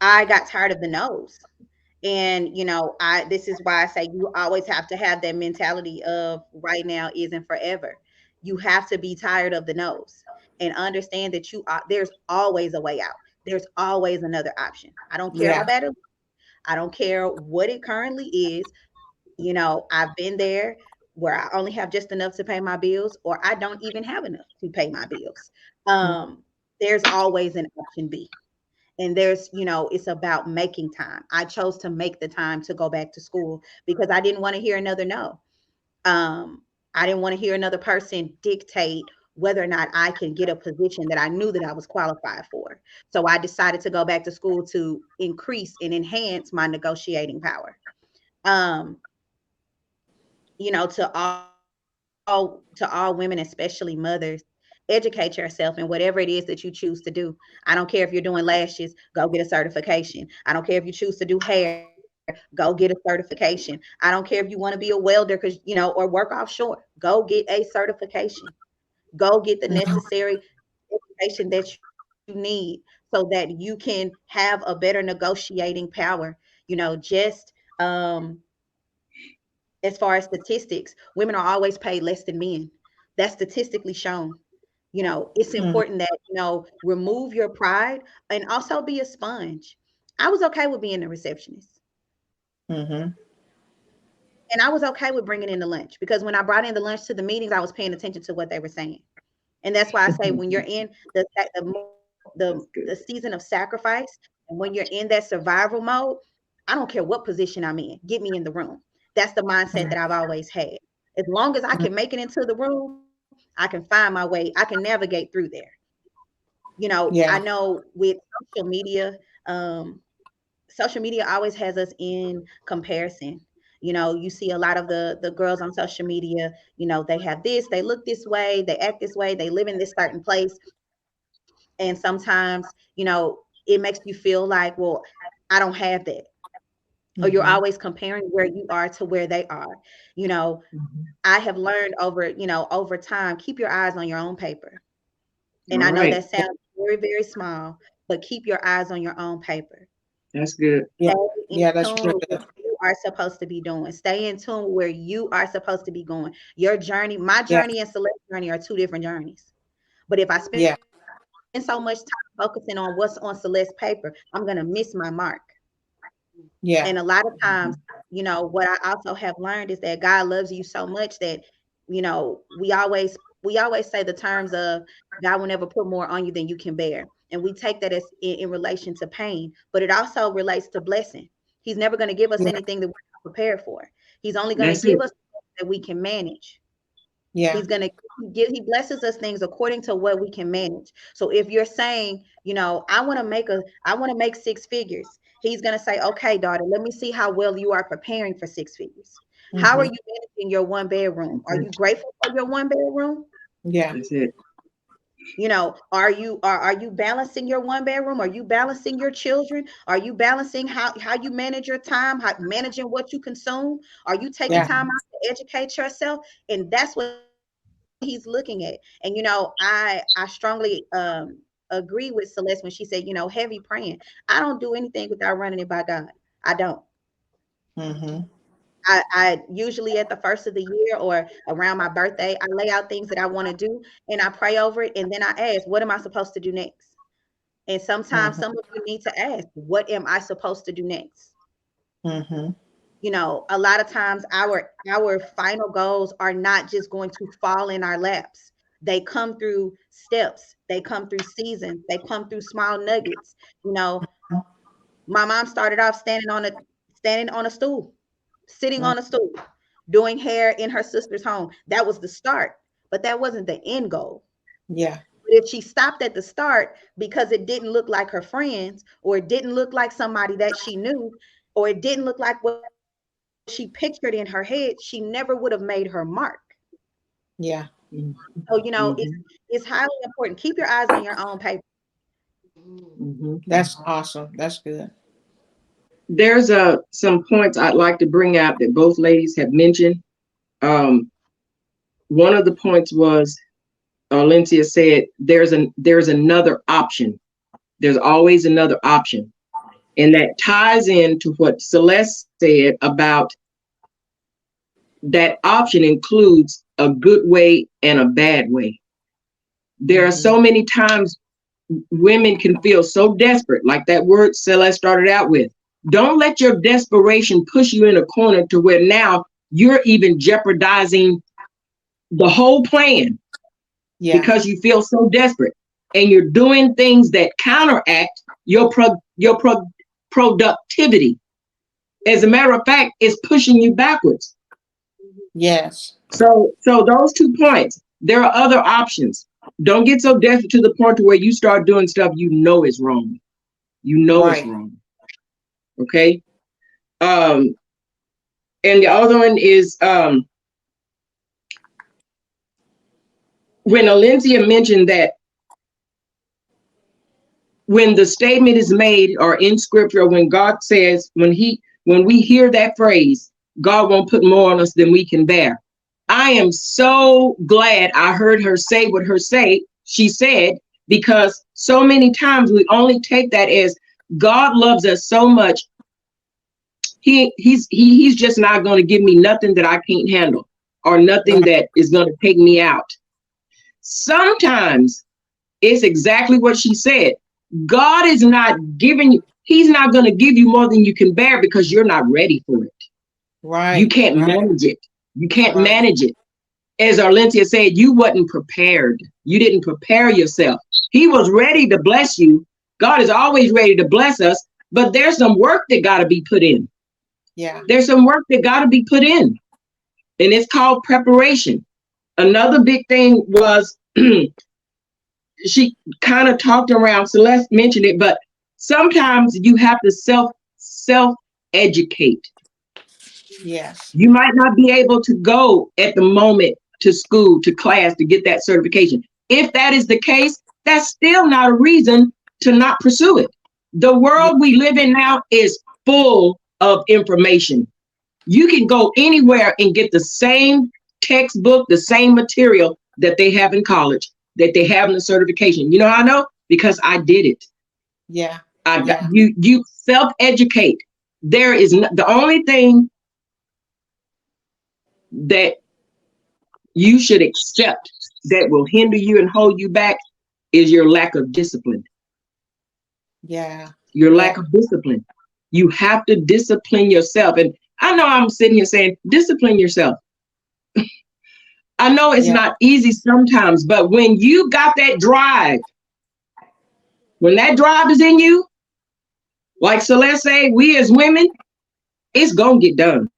I got tired of the no's. And this is why I say you always have to have that mentality of right now isn't forever. You have to be tired of the no's and understand that there's always a way out. There's always another option. I don't care how Yeah. bad it looks. I don't care what it currently is. I've been there where I only have just enough to pay my bills, or I don't even have enough to pay my bills. Um, there's always an option B. And it's about making time. I chose to make the time to go back to school because I didn't want to hear another no. Um, I didn't want to hear another person dictate whether or not I can get a position that I knew that I was qualified for. So I decided to go back to school to increase and enhance my negotiating power. Um, to all women, especially mothers, educate yourself in whatever it is that you choose to do. I don't care if you're doing lashes, go get a certification. I don't care if you choose to do hair, go get a certification. I don't care if you want to be a welder because or work offshore, go get a certification. Go get the necessary education that you need so that you can have a better negotiating power. Just as far as statistics, women are always paid less than men. That's statistically shown. It's Mm-hmm. important that, remove your pride and also be a sponge. I was okay with being a receptionist. Mm-hmm. And I was okay with bringing in the lunch because when I brought in the lunch to the meetings, I was paying attention to what they were saying. And that's why I say when you're in the That's good. season of sacrifice and when you're in that survival mode, I don't care what position I'm in. Get me in the room. That's the mindset that I've always had. As long as I can make it into the room, I can find my way. I can navigate through there. I Yeah. know with social media, um, social media always has us in comparison. You see a lot of the girls on social media, they have this, they look this way, they act this way, they live in this certain place. And sometimes, it makes you feel like, well, I don't have that. Or you're Mm-hmm. always comparing where you are to where they are. You know, Mhm. I have learned over time, keep your eyes on your own paper. And All I know right. that sounds very, very small, but keep your eyes on your own paper. That's good. Yeah. Stay in Yeah, that's tune real with what good. you are supposed to be doing. Stay in tune where you are supposed to be going. Your journey, my Yeah. journey and Celeste's journey are two different journeys. But if I spend Yeah. so much time focusing on what's on Celeste's paper, I'm gonna miss my mark. And a Yeah. lot of times, Mhm. what I also have learned is that God loves you so much that, we always say the terms of God will never put more on you than you can bear. And we take that as in relation to pain, but it also relates to blessing. He's never going to give us Yeah. anything that we're not prepared for. He's only going to That's it. give us that we can manage. Yeah. He's going to give, he blesses us things according to what we can manage. So if you're saying, I want to make six figures, he's going to say, okay, daughter, let me see how well you are preparing for six figures. How are Hmm. you managing your one bedroom? Are you grateful for your one bedroom? Yeah. That's it. Are you balancing your one bedroom? Are you balancing your children? Are you balancing how you manage your time, how managing what you consume? Are you taking Yeah. time out to educate yourself? And that's what he's looking at. And I strongly agree with Celeste when she said, heavy praying. I don't do anything without running it by God. I don't. Hmm. I usually at the first of the year or around my birthday, I lay out things that I want to do and I pray over it. And then I ask, what am I supposed to do next? And sometimes Hmm. some of you need to ask, what am I supposed to do next? Hmm. A lot of times our final goals are not just going to fall in our laps. They come through steps, they come through seasons, they come through small nuggets. You know, my mom started off standing on a stool, sitting on a stool, doing hair in her sister's home. That was the start, but that wasn't the end goal. Yeah. But if she stopped at the start because it didn't look like her friends, or it didn't look like somebody that she knew, or it didn't look like what she pictured in her head, she never would have made her mark. Yeah. So, it's highly important. Keep your eyes on your own paper. That's awesome. That's good. There's some points I'd like to bring out that both ladies have mentioned. Um, One of the points was, Lencia said, there's another option. There's always another option. And that ties into what Celeste said about that option includes a good way and a bad way. There are Hmm. so many times women can feel so desperate, like that word Celeste started out with. Don't let your desperation push you in a corner to where now you're even jeopardizing the whole plan Yeah. because you feel so desperate, and you're doing things that counteract your productivity. As a matter of fact, it's pushing you backwards. Yes. So those 2 points. There are other options. Don't get so desperate to the point to where you start doing stuff you know is wrong. You know it's Right. wrong. Okay. Um, and the other one is when Alencia mentioned that when the statement is made or in scripture, when God says, when we hear that phrase, God won't put more on us than we can bear. I am so glad I heard her say what she said, because so many times we only take that as God loves us so much. He's just not going to give me nothing that I can't handle, or nothing Right. that is going to take me out. Sometimes it's exactly what she said. God is not giving you, he's not going to give you more than you can bear because you're not ready for it. You Right. can't Right. manage it. You can't Right. manage it. As Arlentia said, you wasn't prepared. You didn't prepare yourself. He was ready to bless you. God is always ready to bless us, but there's some work that got to be put in. Yeah. There's some work that got to be put in, and it's called preparation. Another big thing was she kind of talked around, Celeste mentioned it, but sometimes you have to self educate. Yes. You might not be able to go at the moment to school, to class, to get that certification. If that is the case, that's still not a reason to not pursue it. The Yeah. world we live in now is full of information. You can go anywhere and get the same textbook, the same material that they have in college, that they have in the certification. You know how I know? Because I did it. Yeah. I Yeah. you self-educate. The only thing that you should accept that will hinder you and hold you back is your lack of discipline. Yeah. Your lack Yeah. of discipline. You have to discipline yourself. And I know I'm sitting here saying, discipline yourself. I know it's Yeah. not easy sometimes, but when you got that drive, when that drive is in you, like Celeste say, we as women, it's gonna get done.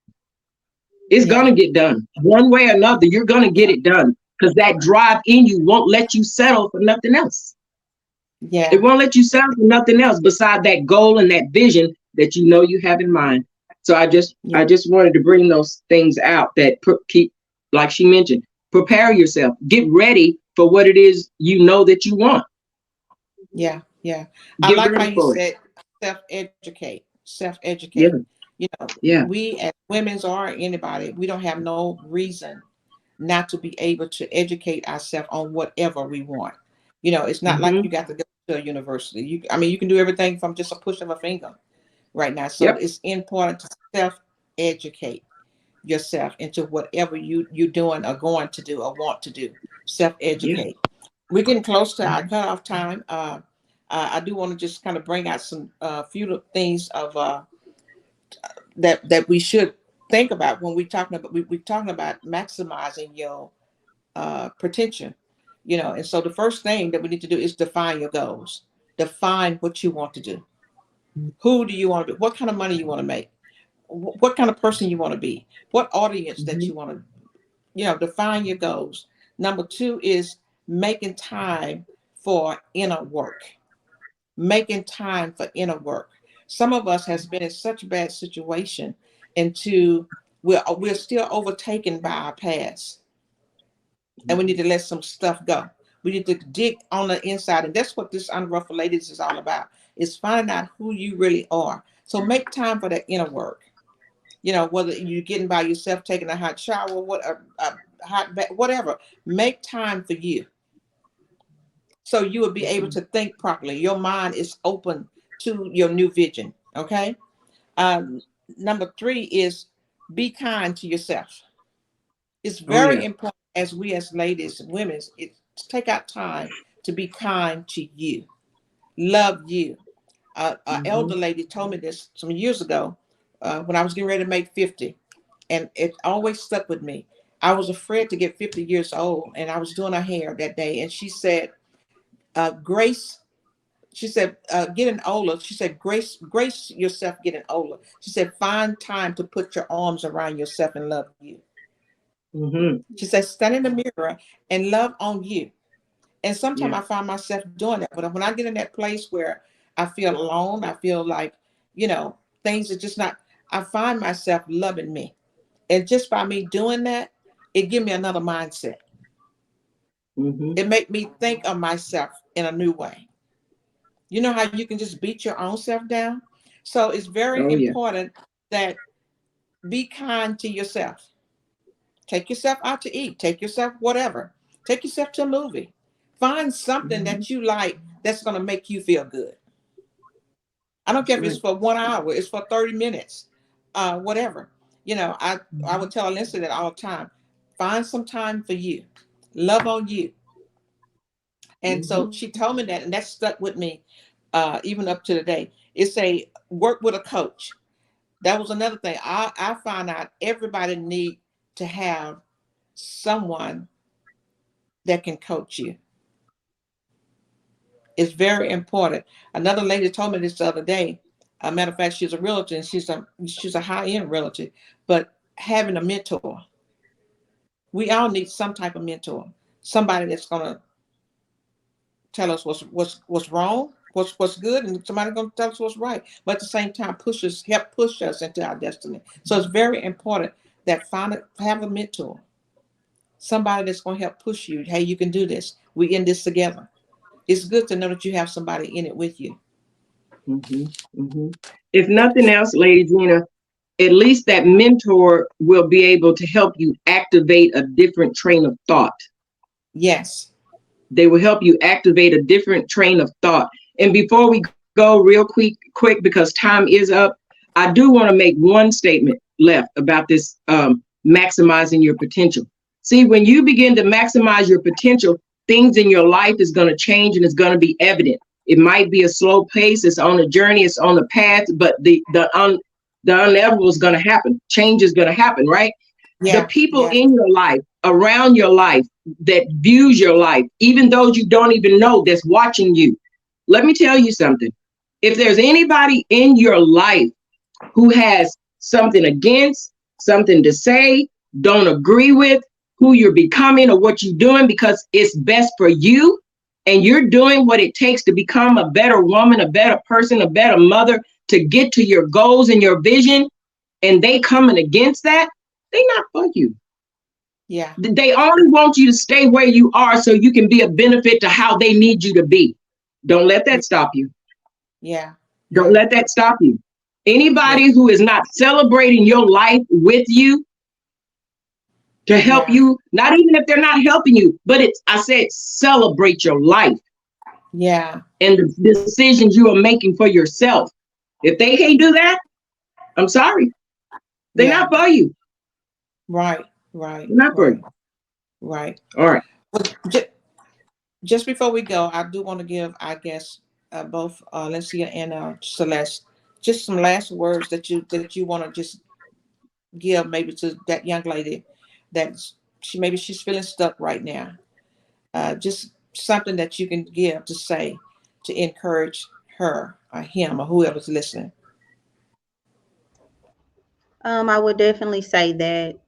It's Yeah. gonna get done. One way or another, you're gonna get it done. Because that drive in you won't let you settle for nothing else. It Yeah. won't let you settle for nothing else beside that goal and that vision that you know you have in mind. So Yeah. I just wanted to bring those things out that keep, like she mentioned, prepare yourself, get ready for what it is you know that you want. Yeah. Yeah. I Get like how ready you for it. said self-educate. Yeah, Self-educate. You know, yeah. we as women's or anybody, we don't have no reason not to be able to educate ourselves on whatever we want. You know, it's not like Mm-hmm. you got to go to a university. I mean, you can do everything from just a push of a finger right now. So Yep. it's important to self-educate yourself into whatever you're doing or going to do or want to do. Yeah. Self-educate. We're getting close to our Mm-hmm. cutoff time. I do want to just kind of bring out some few things of that we should think about when we're talking about maximizing your potential. You know, and so the first thing that we need to do is define your goals. Define what you want to do. Who do you want to be? What kind of money you want to make? What kind of person you want to be? What audience that Mm-hmm. you want to, define your goals. Number two is making time for inner work. Making time for inner work. Some of us has been in such a bad situation into we're still overtaken by our past, and we need to let some stuff go. We need to dig on the inside, and that's what this Unruffled Ladies is all about. Is finding out who you really are. So make time for that inner work. You know, whether you're getting by yourself, taking a hot shower, a hot bath, whatever. Make time for you, so you will be able to think properly. Your mind is open to your new vision. Okay. Um, Number three is be kind to yourself. It's Oh very yeah. important as we as ladies and women, take out time to be kind to you, love you. An Mm-hmm. elder lady told me this some years ago when I was getting ready to make 50, and it always stuck with me. I was afraid to get 50 years old, and I was doing her hair that day, and she said, Grace, she said, getting older, she said, grace yourself getting older. She said, find time to put your arms around yourself and love you. Mm-hmm. She said, stand in the mirror and love on you. And sometimes Yeah. I find myself doing that. But when I get in that place where I feel alone, I feel like, things are just not, I find myself loving me. And just by me doing that, it give me another mindset. Mm-hmm. It make me think of myself in a new way. You know how you can just beat your own self down? So it's very Oh yeah. important that be kind to yourself. Take yourself out to eat. Take yourself whatever. Take yourself to a movie. Find something Mm-hmm. that you like that's going to make you feel good. I don't That's care if it's right. for 1 hour, it's for 30 minutes, whatever. I Mm-hmm. would tell Alyssa that all the time. Find some time for you. Love on you. And so Mm-hmm. she told me that, and that stuck with me even up to today. It's a work with a coach. That was another thing. I find out everybody need to have someone that can coach you. It's very important. Another lady told me this the other day. A matter of fact, she's a realtor, and she's a high end realtor. But having a mentor, we all need some type of mentor, somebody that's gonna tell us what's wrong, what's good, and somebody gonna tell us what's right. But at the same time, help push us into our destiny. So it's very important that have a mentor, somebody that's gonna help push you. Hey, you can do this. We in this together. It's good to know that you have somebody in it with you. Mm-hmm. Mm-hmm. If nothing else, Lady Gina, at least that mentor will be able to help you activate a different train of thought. Yes. They will help you activate a different train of thought. And before we go real quick, because time is up, I do want to make one statement left about this maximizing your potential. See, when you begin to maximize your potential, things in your life is going to change and it's going to be evident. It might be a slow pace. It's on a journey. It's on the path, but the inevitable is going to happen. Change is going to happen, right? The Yeah. people Yeah. in your life, around your life, that views your life, even those you don't even know that's watching you. Let me tell you something. If there's anybody in your life who has something against, something to say, don't agree with who you're becoming or what you're doing, because it's best for you. And you're doing what it takes to become a better woman, a better person, a better mother, to get to your goals and your vision. And they coming against that, they not for you. Yeah. They only want you to stay where you are so you can be a benefit to how they need you to be. Don't let that stop you. Yeah. Don't Yeah. let that stop you. Yeah. Anybody who is not celebrating your life with you to help Yeah. you, not even if they're not helping you, but I said celebrate your life Yeah. and the decisions you are making for yourself. If they can't do that, I'm sorry. They're Yeah. not for you. Right. Right. They're not for Right. you. Right. All right. Well, just before we go, I do want to give, I guess, both Lencia and Celeste just some last words that you want to just give maybe to that young lady that maybe she's feeling stuck right now. Just something that you can give to say to encourage her or him or whoever's listening. I would definitely say that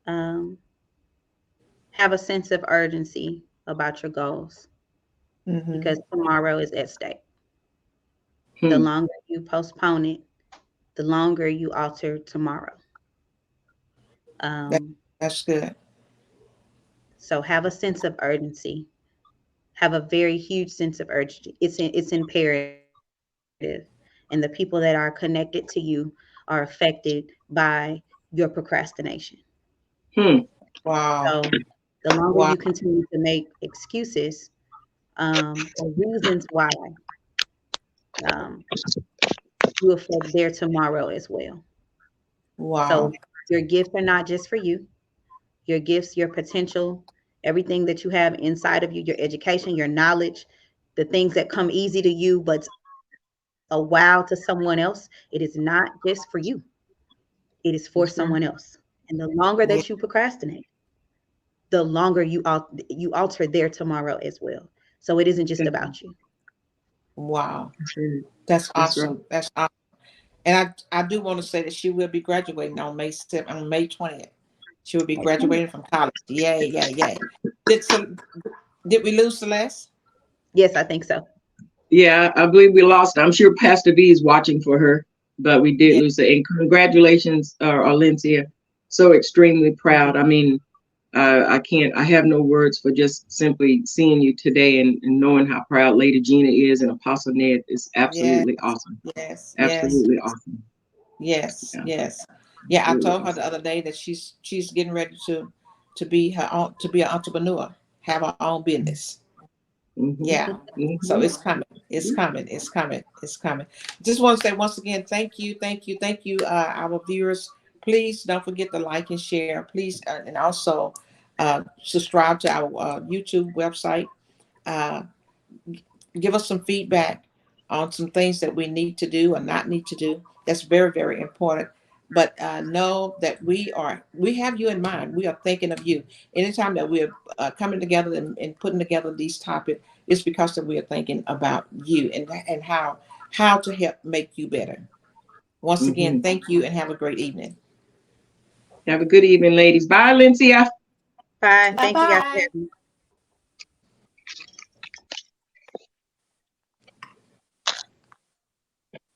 um, have a sense of urgency about your goals Mm-hmm. because tomorrow is at stake. The Hmm. longer you postpone it, the longer you alter tomorrow. That, Um, that's good. so have a sense of urgency. Have a very huge sense of urgency. It's imperative, and the people that are connected to you are affected by your procrastination. Hmm. So Wow. the longer you Wow. continue to make excuses or reasons why, um, you affect their tomorrow as well. Wow. So your gifts are not just for you. Your gifts, your potential, everything that you have inside of you, your education, your knowledge, the things that come easy to you, but a wow to someone else, it is not just for you. It is for someone That's right. else. And the longer that Yeah. you procrastinate, the longer you alter their tomorrow as well. So it isn't just That's about you. Wow. right. That's That's right. awesome. That's awesome. And I do want to say that she will be graduating on May 20th. She will be Okay. graduating from college. Yay, yay, yay. Did some did we lose Celeste? Yes, I think so. Yeah, I believe we lost. I'm sure Pastor V is watching for her, but we did Yeah. lose her. And congratulations, Valencia. So extremely proud. I mean, I can't, I have no words for just simply seeing you today and knowing how proud Lady Gina is and Apostle Ned is Yes, absolutely awesome. yes, yes, Absolutely awesome. yes, Yeah, yes. Yeah, I absolutely told her the awesome. other day that she's getting ready to be her own to be an entrepreneur, have her own business. Mm-hmm. Yeah. So Mm-hmm. it's coming. It's coming. It's coming. It's coming. Just want to say once again, thank you, thank you, thank you, our viewers. Please don't forget to like and share. Please, and also subscribe to our YouTube website. Uh, give us some feedback on some things that we need to do or not need to do. That's very, very important. But know that we have you in mind. We are thinking of you. Anytime that we're coming together and putting together these topics, it's because that we are thinking about you and how to help make you better. Once again, Mm-hmm. thank you and have a great evening. Have a good evening, ladies. Bye, Valencia. Bye. Bye Thank you guys for bye. having me.